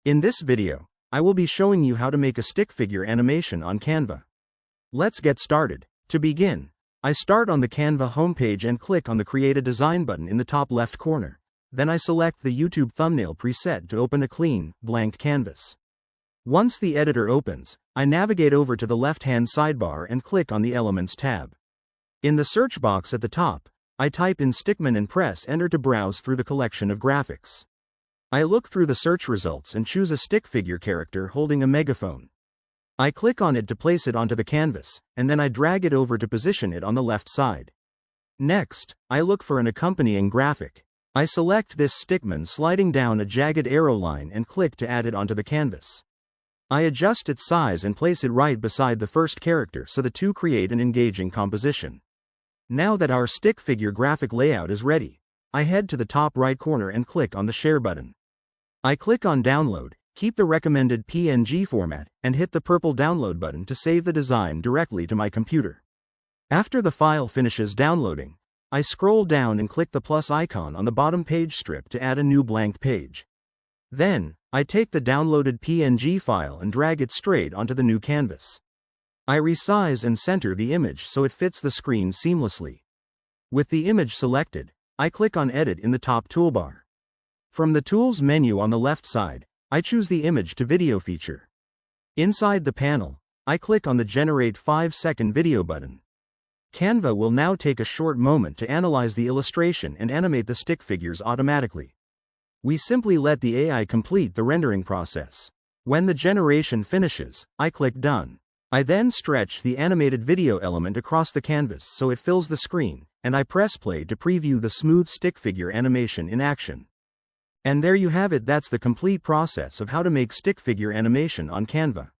In this video, I will be showing you how to make a stick figure animation on Canva. Let's get started. To begin, I start on the Canva homepage and click on the Create a Design button in the top left corner. Then I select the YouTube thumbnail preset to open a clean, blank canvas. Once the editor opens, I navigate over to the left-hand sidebar and click on the Elements tab. In the search box at the top, I type in Stickman and press Enter to browse through the collection of graphics. I look through the search results and choose a stick figure character holding a megaphone. I click on it to place it onto the canvas, and then I drag it over to position it on the left side. Next, I look for an accompanying graphic. I select this stickman sliding down a jagged arrow line and click to add it onto the canvas. I adjust its size and place it right beside the first character so the two create an engaging composition. Now that our stick figure graphic layout is ready, I head to the top right corner and click on the Share button. I click on Download, keep the recommended PNG format, and hit the purple Download button to save the design directly to my computer. After the file finishes downloading, I scroll down and click the plus icon on the bottom page strip to add a new blank page. Then, I take the downloaded PNG file and drag it straight onto the new canvas. I resize and center the image so it fits the screen seamlessly. With the image selected, I click on Edit in the top toolbar. From the Tools menu on the left side, I choose the Image to Video feature. Inside the panel, I click on the Generate 5-second video button. Canva will now take a short moment to analyze the illustration and animate the stick figures automatically. We simply let the AI complete the rendering process. When the generation finishes, I click Done. I then stretch the animated video element across the canvas so it fills the screen, and I press play to preview the smooth stick figure animation in action. And there you have it. That's the complete process of how to make stick figure animation on Canva.